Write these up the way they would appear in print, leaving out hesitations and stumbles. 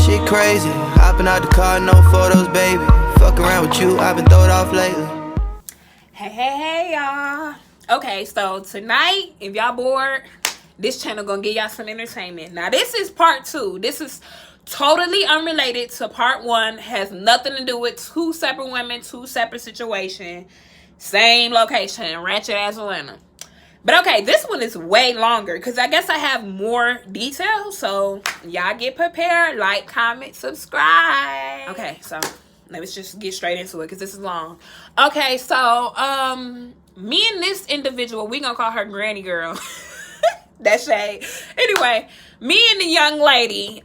Shit crazy, hopping out the car, no photos, baby. Fuck around with you, I've been throwed off lately. Hey, y'all. Okay, so tonight, if y'all bored, this channel gonna give y'all some entertainment. Now, this is part 2. This is totally unrelated to part 1. Has nothing to do with 2 separate women, 2 separate situations. Same location, ratchet ass Atlanta. But okay, this one is way longer because I guess I have more details. So y'all get prepared, like, comment, subscribe. Okay, so let's just get straight into it because this is long. Okay, so me and this individual, we gonna call her Granny Girl. That's shade. Anyway, me and the young lady,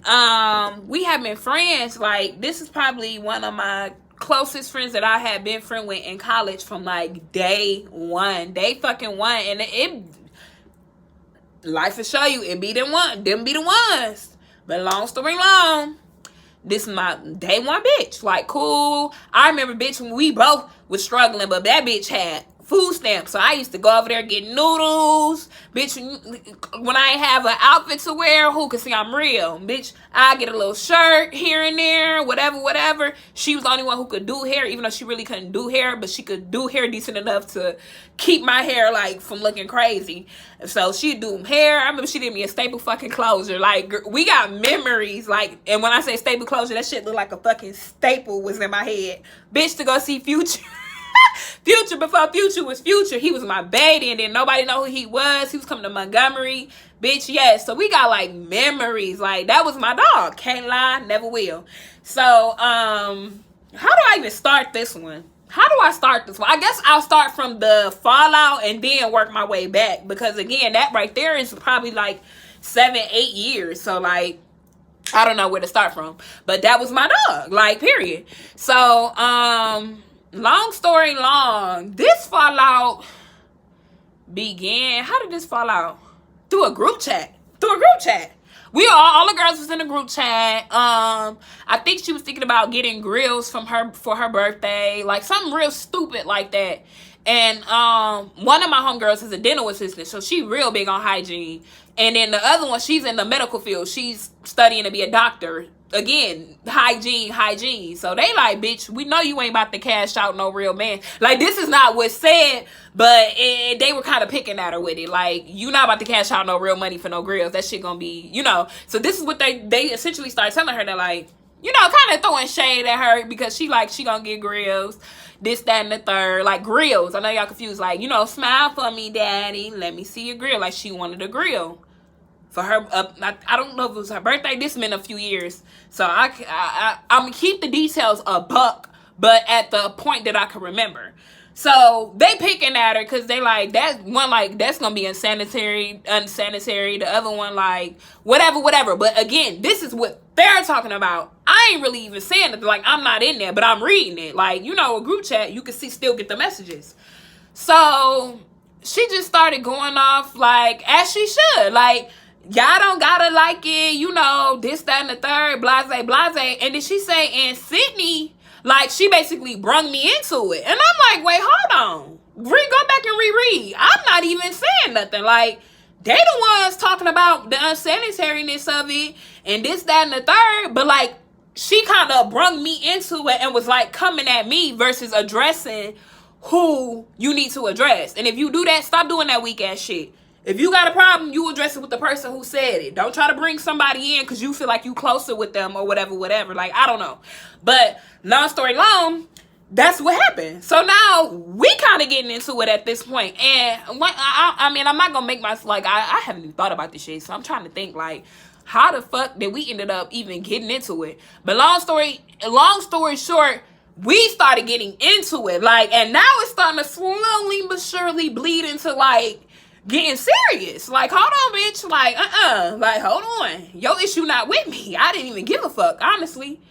we have been friends. Like, this is probably one of my closest friends that I had been friend with in college from like day fucking one. And it life will show you, it be them be the ones. But long story long, this is my day one bitch. Like, cool. I remember, bitch, when we both was struggling, but that bitch had food stamps. So I used to go over there get noodles. Bitch, when I have an outfit to wear, who can see I'm real? Bitch, I get a little shirt here and there, whatever. She was the only one who could do hair, even though she really couldn't do hair, but she could do hair decent enough to keep my hair, like, from looking crazy. So she'd do hair. I remember she did me a staple fucking closure. Like, we got memories. Like, and when I say staple closure, that shit looked like a fucking staple was in my head. Bitch, to go see Future. Future, before Future was Future, he was my baby, and then nobody know who he was. He was coming to Montgomery, bitch. Yes, so we got like memories. Like, that was my dog. Can't lie, never will. So how do I even start this one? How do I start this one? I guess I'll start from the fallout and then work my way back, because again, that right there is probably like 7-8 years. So like, I don't know where to start from, but that was my dog, like, period. So long story long, this fallout began. How did this fall out? Through a group chat. We all the girls was in a group chat. I think she was thinking about getting grills from her for her birthday, like something real stupid like that. And one of my homegirls is a dental assistant, so she real big on hygiene. And then the other one, she's in the medical field. She's studying to be a doctor. Again, hygiene. So they like, bitch, we know you ain't about to cash out no real man. Like, this is not what's said, but they were kind of picking at her with it. Like, you not about to cash out no real money for no grills. That shit gonna be, you know. So this is what they essentially started telling her. That, like, you know, kind of throwing shade at her because she gonna get grills. This, that, and the third. Like, grills. I know y'all confused. Like, you know, smile for me, daddy. Let me see your grill. Like, she wanted a grill for her. I don't know if it was her birthday. This been a few years. So I'm going to keep the details a buck, but at the point that I can remember. So they picking at her because they like, that one, like, that's going to be unsanitary. The other one, like, whatever. But again, this is what they're talking about. I ain't really even saying it. Like, I'm not in there, but I'm reading it. Like, you know, a group chat, you can still get the messages. So she just started going off, like, as she should. Like, y'all don't gotta like it, you know, this, that, and the third, blase. And then she say, and Cydnei, like, she basically brung me into it. And I'm like, wait, hold on. Go back and reread. I'm not even saying nothing. Like, they the ones talking about the unsanitariness of it and this, that, and the third. But, like, she kind of brung me into it and was, like, coming at me versus addressing who you need to address. And if you do that, stop doing that weak ass shit. If you got a problem, you address it with the person who said it. Don't try to bring somebody in because you feel like you closer with them or whatever. Like, I don't know. But long story long, that's what happened. So now we kind of getting into it at this point. And I mean, I'm not going to make my, like, I haven't even thought about this shit. So I'm trying to think, like, how the fuck did we ended up even getting into it? But long story short, we started getting into it. Like, and now it's starting to slowly but surely bleed into, like, getting serious. Like, hold on, bitch. Like, like, hold on. Your issue not with me. I didn't even give a fuck, honestly.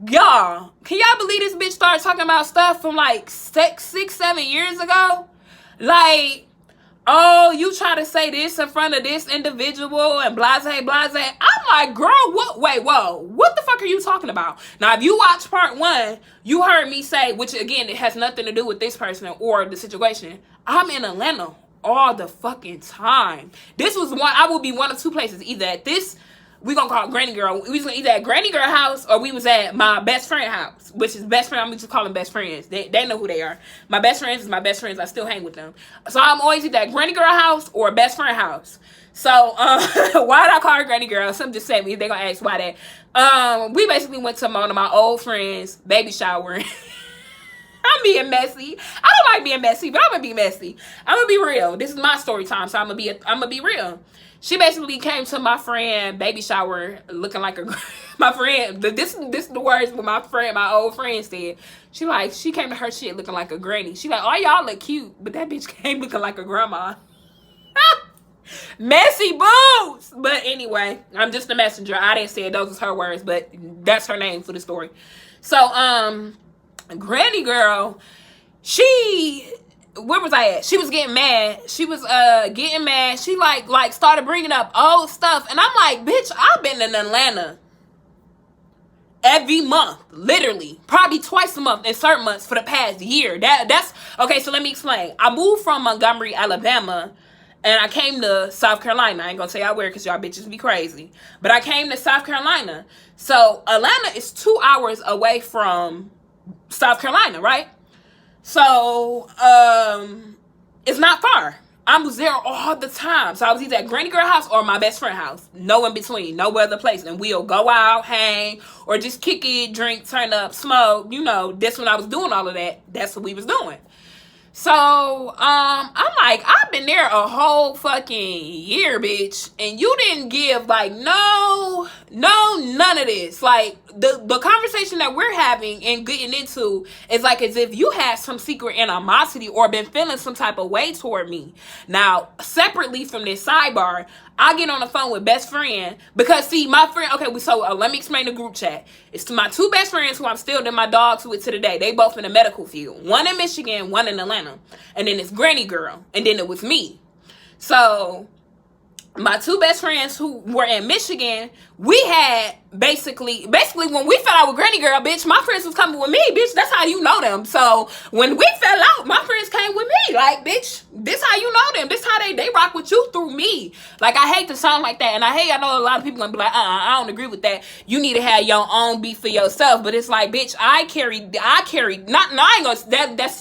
Y'all, can y'all believe this bitch started talking about stuff from like 6-7 years ago? Like, oh, you try to say this in front of this individual and blase. I'm like, girl, what? Wait, whoa. What the fuck are you talking about? Now, if you watch part 1, you heard me say, which again, it has nothing to do with this person or the situation. I'm in Atlanta all the fucking time. This was one, I will be one of two places, either at this we gonna call Granny Girl. We was either at Granny Girl house or we was at my best friend house, which is best friend. I'm just calling best friends. They know who they are. My best friends is my best friends. I still hang with them. So I'm always either at Granny Girl house or best friend house. So why did I call her Granny Girl? Some just said me. They gonna ask why that. We basically went to one of my old friends' baby shower. I'm being messy. I don't like being messy, but I'm gonna be messy. I'm gonna be real. This is my story time, so I'm gonna be real. She basically came to my friend baby shower looking like a my friend. This is the words what my old friend said. She came to her shit looking like a granny. She like, oh, y'all look cute, but that bitch came looking like a grandma. Messy boobs. But anyway, I'm just the messenger. I didn't say it. Those was her words, but that's her name for the story. So Granny Girl, where was I at? She was getting mad. She was getting mad. She like started bringing up old stuff, and I'm like, bitch, I've been in Atlanta every month, literally, probably twice a month in certain months for the past year. That's okay. So let me explain. I moved from Montgomery, Alabama, and I came to South Carolina. I ain't gonna say I wear because y'all bitches be crazy, but I came to South Carolina. So Atlanta is 2 hours away from South Carolina, right? So it's not far. I was there all the time. So I was either at Granny Girl house or my best friend house. No in between, no other place. And we'll go out, hang, or just kick it, drink, turn up, smoke. You know, that's when I was doing all of that. That's what we was doing. So I'm like, I've been there a whole fucking year, bitch, and you didn't give like none of this. Like the conversation that we're having and getting into is like as if you had some secret animosity or been feeling some type of way toward me. Now, separately from this sidebar, I get on the phone with best friend because see my friend. Okay, so let me explain the group chat. It's to my two best friends who I'm still in my dogs with to today. They both in the medical field. One in Michigan, one in Atlanta, and then it's Granny Girl, and then it was me. So my two best friends who were in Michigan, we had basically when we fell out with Granny Girl, bitch, my friends was coming with me, bitch. That's how you know them. So when we fell out, my friends came with me. Like, bitch, this how you know them. This how they rock with you through me. Like, I hate to sound like that. And I know a lot of people gonna be like, I don't agree with that. You need to have your own beef for yourself. But it's like, bitch, I carried that's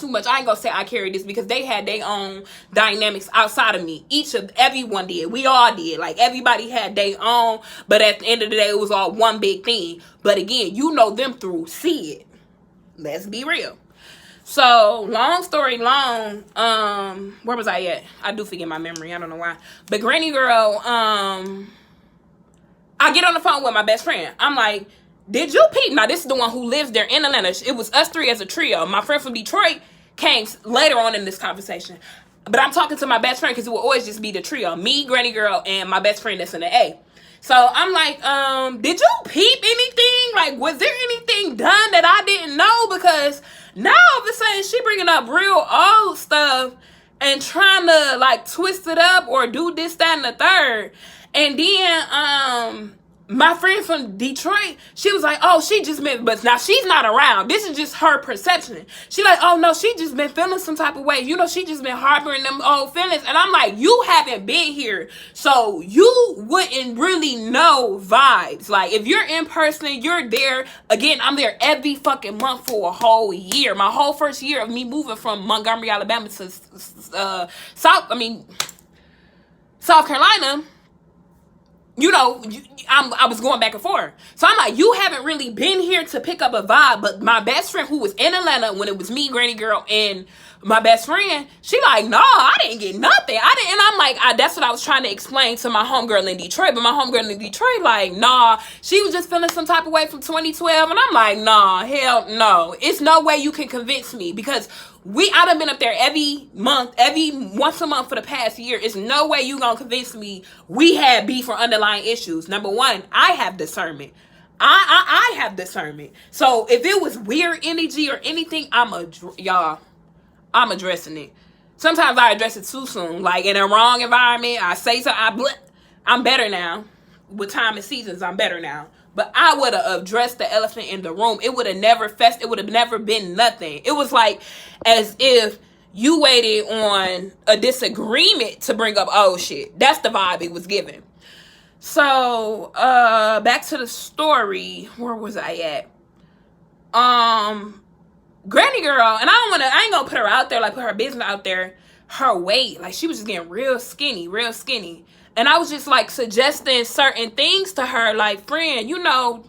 too much. I ain't gonna say I carried this because they had their own dynamics outside of me. Everyone did. We all did. Like, everybody had their own, but at the end of the day, it was all one big thing. But again, you know them through see it. Let's be real. So long story long, where was I at? I do forget my memory. I don't know why. But Granny Girl, I get on the phone with my best friend. I'm like, did you peep? Now this is the one who lives there in Atlanta. It was us three as a trio. My friend from Detroit came later on in this conversation. But I'm talking to my best friend because it will always just be the trio. Me, Granny Girl, and my best friend that's in the A. So I'm like, did you peep anything? Like, was there anything done that I didn't know? Because now all of a sudden she bringing up real old stuff and trying to like twist it up or do this, that, and the third. And then my friend from Detroit, she was like, oh, she just been, but now she's not around. This is just her perception. She like, oh no, she just been feeling some type of way. You know, she just been harboring them old feelings. And I'm like, you haven't been here, so you wouldn't really know vibes. Like, if you're in person, you're there. Again, I'm there every fucking month for a whole year. My whole first year of me moving from Montgomery, Alabama to South Carolina, you know, I was going back and forth. So I'm like, you haven't really been here to pick up a vibe. But my best friend who was in Atlanta when it was me, Granny Girl, and my best friend, she like, no, I didn't get nothing. And I'm like, that's what I was trying to explain to my homegirl in Detroit. But my homegirl in Detroit like, nah, she was just feeling some type of way from 2012. And I'm like, nah, hell no. It's no way you can convince me because I done been up there every once a month for the past year. It's no way you gonna convince me we had beef or underlying issues. Number one, I have discernment. I have discernment. So if it was weird energy or anything, I'm addressing it. Sometimes I address it too soon. Like in a wrong environment, I say something, I'm better now. With time and seasons, I'm better now. But I would have addressed the elephant in the room. It would have never it would have never been nothing. It was like as if you waited on a disagreement to bring up old shit. That's the vibe it was given. So, back to the story. Where was I at? Granny girl, and I ain't gonna put her out there, like put her business out there. Her weight, like she was just getting real skinny. And I was just like suggesting certain things to her, like, friend, you know,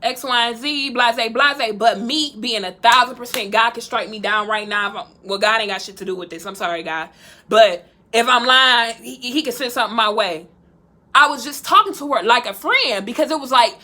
X, Y, and Z, blase. But me being 1,000%, God can strike me down right now. Well, God ain't got shit to do with this. I'm sorry, God. But if I'm lying, he can send something my way. I was just talking to her like a friend, because it was like,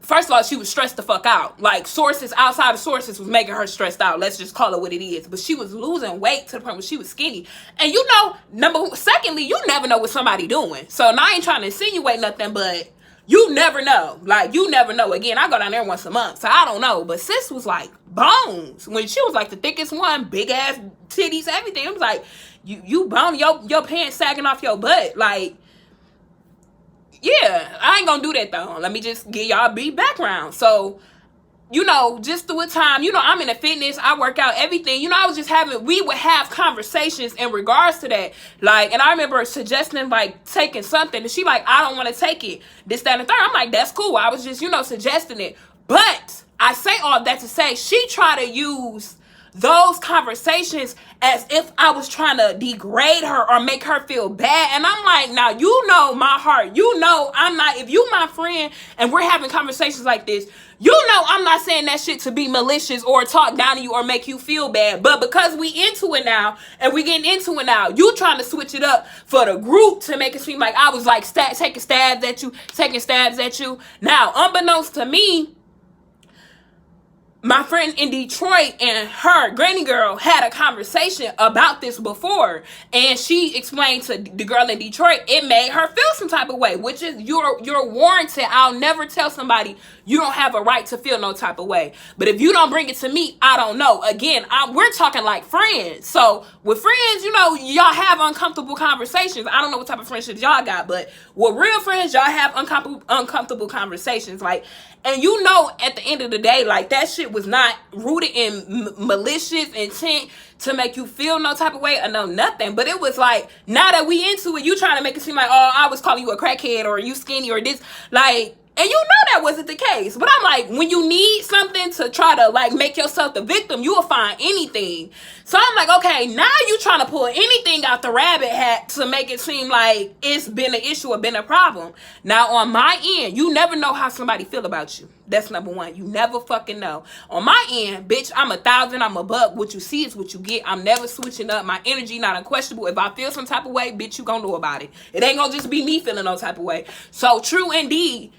first of all, she was stressed the fuck out. Like, sources outside of sources was making her stressed out. Let's just call it what it is. But she was losing weight to the point where she was skinny. And you know, secondly, you never know what somebody doing. So now I ain't trying to insinuate nothing, but you never know. Like, you never know. Again, I go down there once a month, so I don't know. But sis was like bones. When she was like the thickest one, big ass titties, everything. It was like, you bone, your pants sagging off your butt. Like, yeah, I ain't gonna do that though. Let me just give y'all a brief background. So, you know, just through a time, you know, I'm in the fitness, I work out, everything. You know, we would have conversations in regards to that. Like, and I remember suggesting, like, taking something. And she like, I don't want to take it. This, that, and the third. I'm like, that's cool. I was just, you know, suggesting it. But I say all that to say, she tried to use those conversations as if I was trying to degrade her or make her feel bad. And I'm like, now, you know my heart. You know I'm not, if you my friend and we're having conversations like this, you know I'm not saying that shit to be malicious or talk down to you or make you feel bad. But because we into it now and we getting into it now, you trying to switch it up for the group to make it seem like I was like taking stabs at you. Now, unbeknownst to me, my friend in Detroit and her, Granny Girl, had a conversation about this before. And she explained to the girl in Detroit, it made her feel some type of way, which is you're warranted. I'll never tell somebody you don't have a right to feel no type of way. But if you don't bring it to me, I don't know. Again, we're talking like friends. So with friends, you know, y'all have uncomfortable conversations. I don't know what type of friendships y'all got, but with real friends, y'all have uncomfortable conversations. Like, and you know, at the end of the day, like, that shit was not rooted in malicious intent to make you feel no type of way or no nothing. But it was like, now that we into it, you trying to make it seem like, oh, I was calling you a crackhead or you skinny or this. Like, and you know that wasn't the case. But I'm like, when you need something to try to, like, make yourself the victim, you will find anything. So I'm like, okay, now you trying to pull anything out the rabbit hat to make it seem like it's been an issue or been a problem. Now, on my end, you never know how somebody feel about you. That's number one. You never fucking know. On my end, bitch, I'm 1,000, I'm a buck. What you see is what you get. I'm never switching up. My energy not unquestionable. If I feel some type of way, bitch, you gonna know about it. It ain't gonna just be me feeling no type of way. So, true indeed,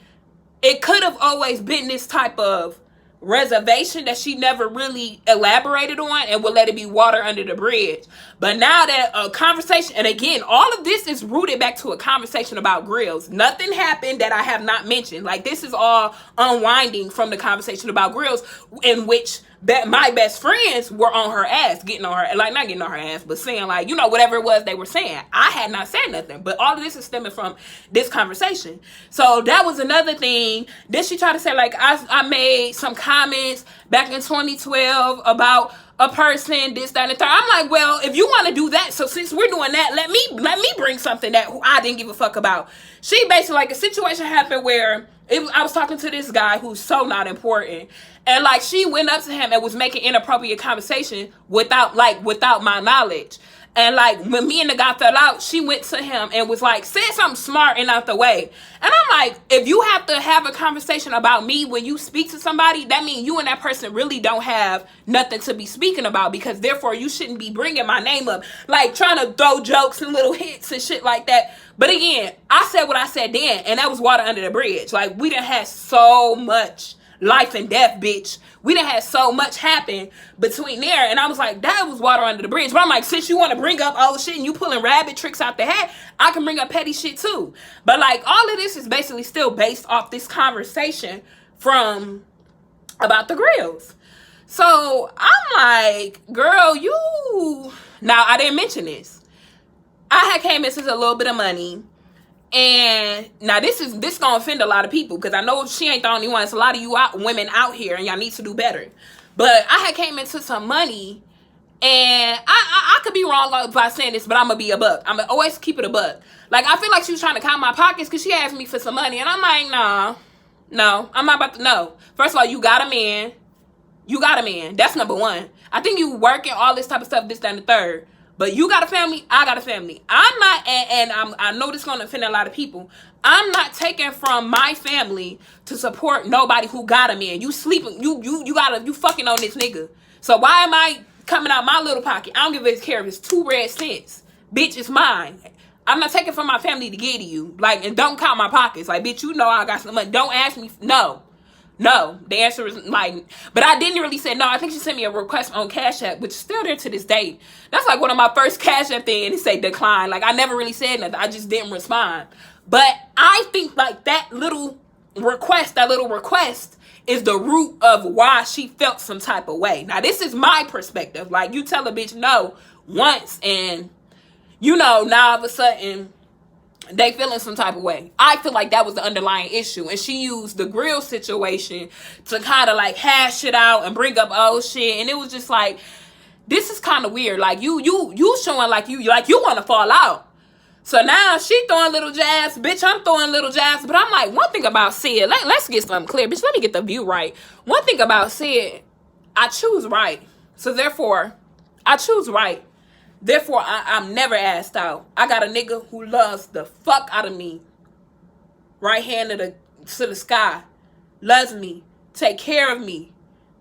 it could have always been this type of reservation that she never really elaborated on and would let it be water under the bridge. But now that a conversation, and again, all of this is rooted back to a conversation about grills. Nothing happened that I have not mentioned. Like, this is all unwinding from the conversation about grills, in which that my best friends were on her ass, getting on her, like, not getting on her ass, but saying, like, you know, whatever it was they were saying. I had not said nothing, but all of this is stemming from this conversation. So that was another thing. Then she tried to say, like, I made some comments back in 2012 about a person, this, that, and the third. I'm like, well, if you want to do that, so since we're doing that, let me bring something that I didn't give a fuck about. She basically, like, a situation happened where I was talking to this guy who's so not important, and, like, she went up to him and was making inappropriate conversation without my knowledge. And, like, when me and the guy fell out, she went to him and was like, said something smart and out the way. And I'm like, if you have to have a conversation about me when you speak to somebody, that means you and that person really don't have nothing to be speaking about, because therefore you shouldn't be bringing my name up, like, trying to throw jokes and little hits and shit like that. But again, I said what I said then, and that was water under the bridge. Like, we done had so much life and death, bitch. We done had so much happen between there. And I was like, that was water under the bridge. But I'm like, since you want to bring up old shit and you pulling rabbit tricks out the hat, I can bring up petty shit too. But, like, all of this is basically still based off this conversation from about the grills. So I'm like, girl, now I didn't mention this. I had came into a little bit of money. And now this gonna offend a lot of people, because I know she ain't the only one. It's a lot of you women out here, and y'all need to do better. But I had came into some money, And I could be wrong by saying this, but I'm gonna be a buck. I'm gonna always keep it a buck. Like, I feel like she was trying to count my pockets because she asked me for some money, and I'm like, nah, no, I'm not about to. No. First of all, you got a man. You got a man. That's number one. I think you working all this type of stuff, this, that, and the third. But you got a family. I got a family. I'm not, and I know this is gonna offend a lot of people. I'm not taking from my family to support nobody who got a man. You sleeping. You fucking on this nigga. So why am I coming out my little pocket? I don't give a care if it's 2 red cents. Bitch, it's mine. I'm not taking from my family to give to you. Like, and don't count my pockets. Like, bitch, you know I got some money. Don't ask me. No. The answer is like, but I didn't really say no. I think she sent me a request on Cash App, which is still there to this day. That's like one of my first Cash App things, and it say decline. Like, I never really said nothing. I just didn't respond. But I think like that little request is the root of why she felt some type of way. Now, this is my perspective. Like, you tell a bitch no once, and now all of a sudden they feeling some type of way. I feel like that was the underlying issue, and she used the grill situation to kind of like hash it out and bring up old shit, and it was just like, this is kind of weird. Like, you showing like you want to fall out. So now she throwing little jabs, bitch. I'm throwing little jabs, but I'm like, one thing about Cyd, let's get something clear, bitch. Let me get the view right. One thing about Cyd, I choose right, so therefore I choose right. Therefore, I'm never asked out. I got a nigga who loves the fuck out of me. Right hand to the sky. Loves me. Take care of me.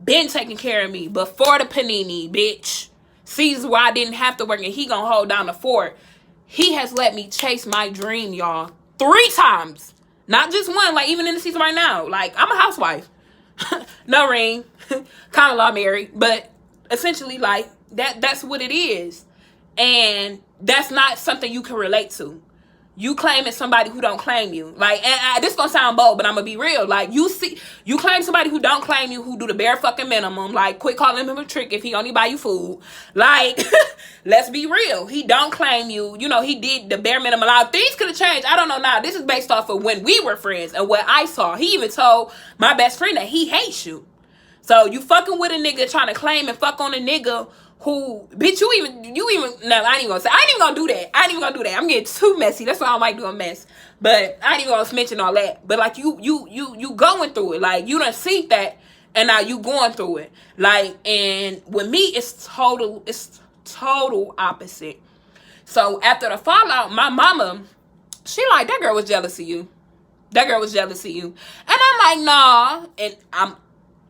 Been taking care of me. Before the panini, bitch. Sees where I didn't have to work, and he gonna hold down the fort. He has let me chase my dream, y'all. 3 times. Not just one. Like, even in the season right now. Like, I'm a housewife. No ring. Common law married. But essentially, like, that's what it is. And that's not something you can relate to. You claiming somebody who don't claim you. Like, and this gonna sound bold, but I'm gonna be real. Like, you claim somebody who don't claim you, who do the bare fucking minimum. Like, quit calling him a trick if he only buy you food. Like, let's be real. He don't claim you. He did the bare minimum. Now, things could have changed. I don't know now. This is based off of when we were friends and what I saw. He even told my best friend that he hates you. So, you fucking with a nigga trying to claim and fuck on a nigga who, bitch, you even, no, I ain't even gonna say, I ain't even gonna do that. I'm getting too messy. That's why I don't like doing mess. But I ain't even gonna mention all that. But like, you going through it. Like, you done seen that, and now you going through it. Like, and with me, it's total opposite. So after the fallout, my mama, she like, that girl was jealous of you. And I'm like, nah. And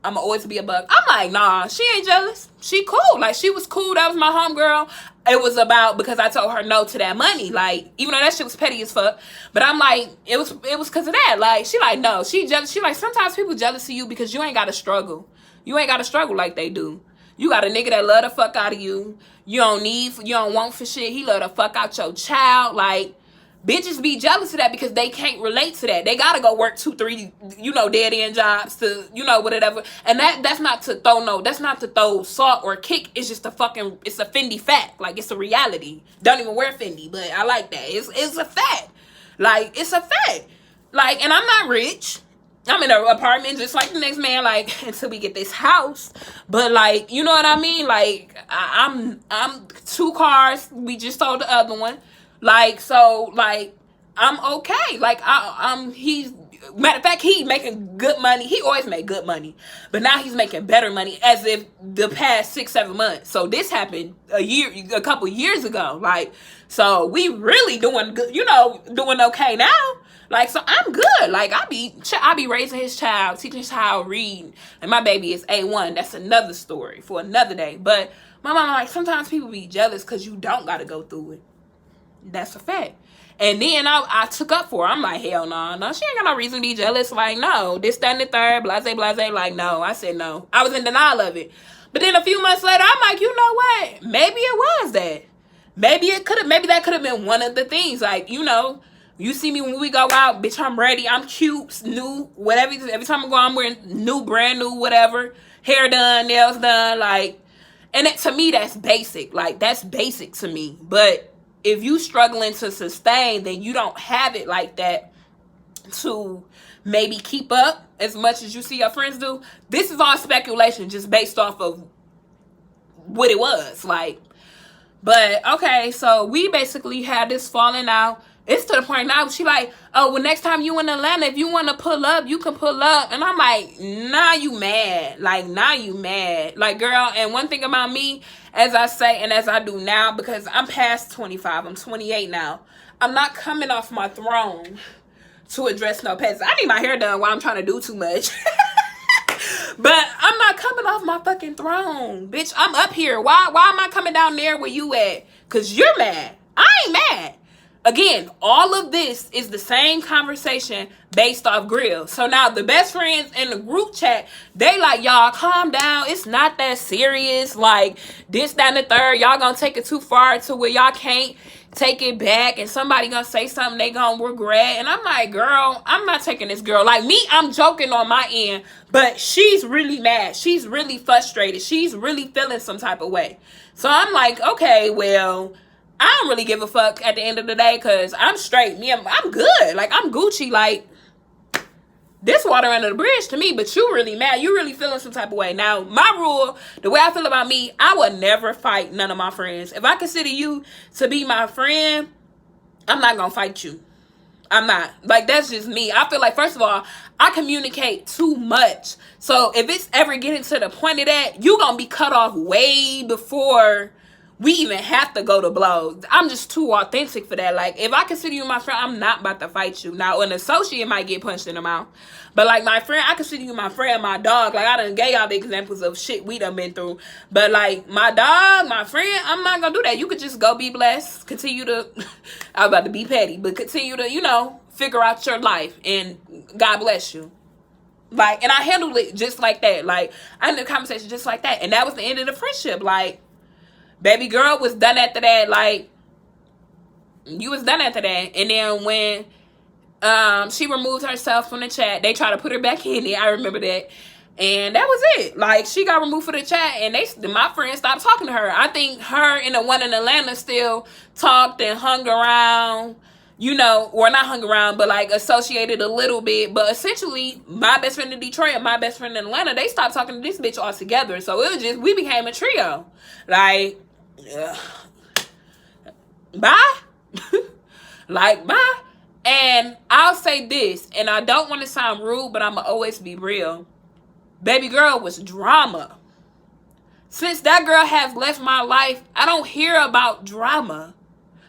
I'm always be a buck. I'm like, nah, she ain't jealous. She cool. Like, she was cool. That was my homegirl. It was about because I told her no to that money. Like, even though that shit was petty as fuck. But I'm like, it was because of that. Like, she like, no. She jealous. She like, sometimes people jealous of you because you ain't got to struggle. You ain't got to struggle like they do. You got a nigga that love the fuck out of you. You don't want for shit. He love the fuck out your child. Like, bitches be jealous of that because they can't relate to that. They gotta go work 2-3, dead end jobs to, whatever. And that's not to throw salt or kick. It's just it's a Fendi fact. Like, it's a reality. Don't even wear Fendi, but I like that. It's a fact. Like, it's a fact. Like, and I'm not rich. I'm in an apartment just like the next man, like, until we get this house. But, like, you know what I mean? Like, I'm 2 cars. We just sold the other one. Like, so, like, I'm okay. Like, matter of fact, he's making good money. He always made good money. But now he's making better money as if the past 6-7 months. So this happened a couple years ago. Like, so we really doing good, doing okay now. Like, so I'm good. Like, I be raising his child, teaching his child reading. And my baby is A1. That's another story for another day. But my mama, like, sometimes people be jealous because you don't got to go through it. That's a fact. And then I took up for her. I'm like, hell no, she ain't got no reason to be jealous. Like, no, this, that, and the third, blase. Like, no, I said no. I was in denial of it. But then a few months later, I'm like, you know what? Maybe it was that. Maybe that could have been one of the things. Like, you see me when we go out, bitch, I'm ready. I'm cute, new, whatever. Every time I go, I'm wearing new, brand new, whatever. Hair done, nails done. Like, and to me, that's basic. Like, that's basic to me. But if you struggling to sustain, then you don't have it like that to maybe keep up as much as you see your friends do. This is all speculation just based off of what it was. Like, but okay, so we basically had this falling out. It's to the point now she like, oh, well, next time you in Atlanta, if you want to pull up, you can pull up. And I'm like, nah, you mad. Like, nah, you mad. Like, girl, and one thing about me, as I say and as I do now, because I'm past 25, I'm 28 now, I'm not coming off my throne to address no peasants. I need my hair done while I'm trying to do too much. But I'm not coming off my fucking throne. Bitch, I'm up here. Why am I coming down there where you at? Because you're mad. I ain't mad. Again, all of this is the same conversation based off grill. So now the best friends in the group chat, they like, y'all calm down. It's not that serious. Like this, that, and the third. Y'all gonna take it too far to where y'all can't take it back. And somebody gonna say something they gonna regret. And I'm like, girl, I'm not taking this girl. Like me, I'm joking on my end. But she's really mad. She's really frustrated. She's really feeling some type of way. So I'm like, okay, well, I don't really give a fuck at the end of the day because I'm straight. I'm good. Like, I'm Gucci. Like, this water under the bridge to me, but you really mad. You really feeling some type of way. Now, my rule, the way I feel about me, I would never fight none of my friends. If I consider you to be my friend, I'm not going to fight you. I'm not. Like, that's just me. I feel like, first of all, I communicate too much. So, if it's ever getting to the point of that, you going to be cut off way before we even have to go to blows. I'm just too authentic for that. Like, if I consider you my friend, I'm not about to fight you. Now, an associate might get punched in the mouth. But, like, my friend, I consider you my friend, my dog. Like, I done gave y'all the examples of shit we done been through. But, like, my dog, my friend, I'm not gonna do that. You could just go be blessed. Continue to, I was about to be petty, but continue to, you know, figure out your life. And God bless you. Like, and I handled it just like that. Like, I ended the conversation just like that. And that was the end of the friendship. Like, baby girl was done after that. Like, you was done after that. And then when she removed herself from the chat, they tried to put her back in it. I remember that. And that was it. Like, she got removed from the chat, and my friends stopped talking to her. I think her and the one in Atlanta still talked and hung around, you know, or not hung around, but like associated a little bit. But essentially, my best friend in Detroit and my best friend in Atlanta, they stopped talking to this bitch altogether. So it was just, we became a trio. Like, bye. Like, bye. And I'll say this, and I don't want to sound rude, but I'ma always be real. Baby girl was drama. Since that girl has left my life, I don't hear about drama.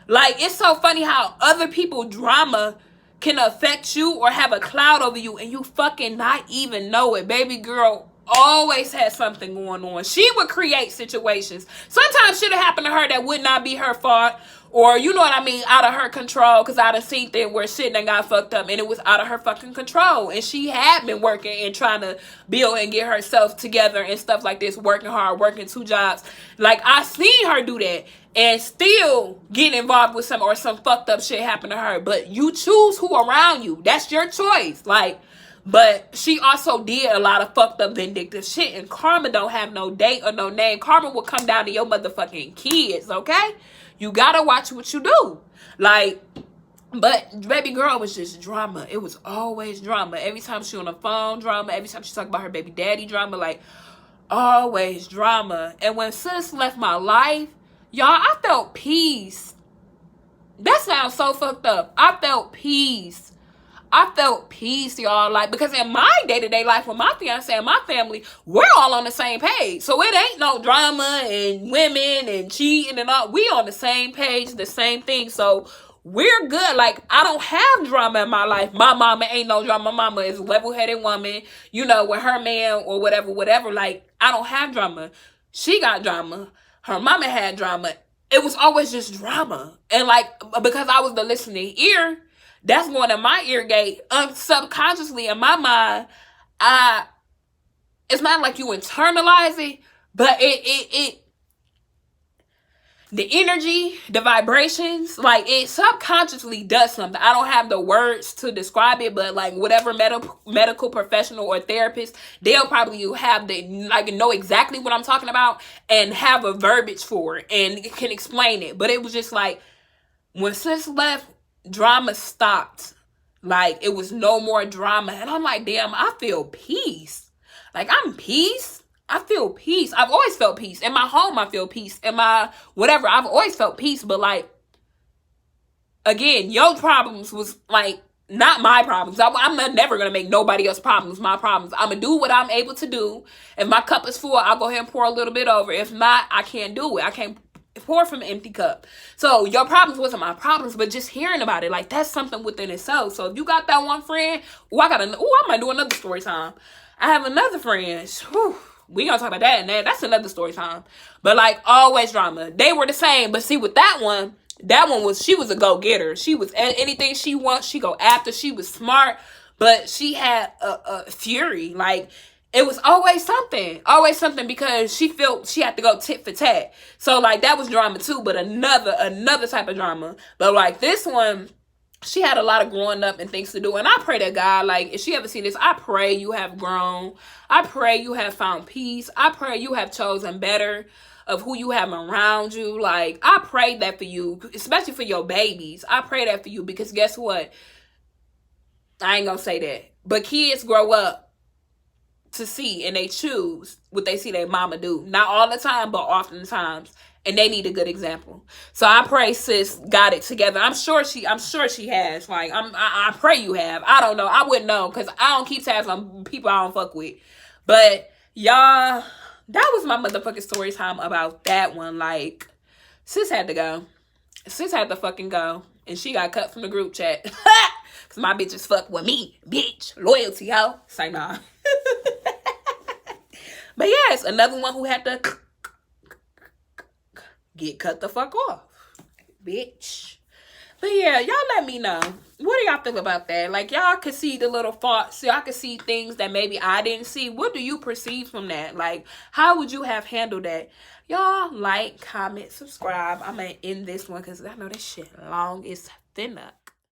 Like, it's so funny how other people's drama can affect you or have a cloud over you and you fucking not even know it. Baby girl always had something going on. She would create situations. Sometimes shit would happen to her that would not be her fault, or you know what I mean, out of her control, because I done seen things where shit done got fucked up and it was out of her fucking control. And she had been working and trying to build and get herself together and stuff like this, working hard, working 2 jobs. Like, I seen her do that and still get involved with some fucked up shit happen to her. But you choose who around you. That's your choice. Like, but she also did a lot of fucked up vindictive shit, and karma don't have no date or no name. Karma will come down to your motherfucking kids, okay? You gotta watch what you do. Like, but baby girl was just drama. It was always drama. Every time she on the phone, drama. Every time she talk about her baby daddy, drama. Like, always drama. And when sis left my life, y'all, I felt peace. That sounds so fucked up. I felt peace. I felt peace, y'all. Like, because in my day-to-day life with my fiance and my family, we're all on the same page. So it ain't no drama and women and cheating and all. We on the same page, the same thing. So we're good. Like, I don't have drama in my life. My mama ain't no drama. My mama is a level-headed woman, you know, with her man or whatever. Like, I don't have drama. She got drama. Her mama had drama. It was always just drama. And like, because I was the listening ear, that's going in my ear gate. Subconsciously in my mind, it's not like you internalize it, but it the energy, the vibrations, like, it subconsciously does something. I don't have the words to describe it, but like whatever medical professional or therapist, they'll probably have know exactly what I'm talking about and have a verbiage for it and can explain it. But it was just like, when sis left, drama stopped. Like, it was no more drama. And I'm like, damn, I feel peace. Like, I'm peace. I feel peace. I've always felt peace. In my home, I feel peace. In my whatever, I've always felt peace. But like, again, your problems was like not my problems. I'm never gonna make nobody else's problems my problems. I'm gonna do what I'm able to do. If my cup is full, I'll go ahead and pour a little bit over. If not, I can't do it. I can't pour from an empty cup. So your problems wasn't my problems, but just hearing about it, like that's something within itself. So if you got that one friend, I might do another story time. I have another friend. Whew, we gonna talk about that and that. That's another story time. But like always drama. They were the same. But see with that one she was a go-getter. She was anything she wants, she go after. She was smart, but she had a fury. Like it was always something because she felt she had to go tit for tat. So like that was drama too, but another type of drama. But like this one, she had a lot of growing up and things to do. And I pray that God, like, if she ever seen this, I pray you have grown. I pray you have found peace. I pray you have chosen better of who you have around you. Like, I pray that for you, especially for your babies. I pray that for you because guess what? I ain't gonna say that. But kids grow up to see and they choose what they see their mama do. Not all the time, but oftentimes. And they need a good example. So I pray sis got it together. I'm sure she has. Like I pray you have. I don't know. I wouldn't know because I don't keep tabs on people I don't fuck with. But y'all, that was my motherfucking story time about that one. Like sis had to go. Sis had to fucking go. And she got cut from the group chat. Cause my bitches fuck with me, bitch. Loyalty, ho. Say nah. But yes, another one who had to get cut the fuck off, bitch. But yeah, y'all let me know. What do y'all think about that? Like, y'all can see the little thoughts. Y'all can see things that maybe I didn't see. What do you perceive from that? Like, how would you have handled that? Y'all like, comment, subscribe. I'm going to end this one because I know this shit long. It's thinner.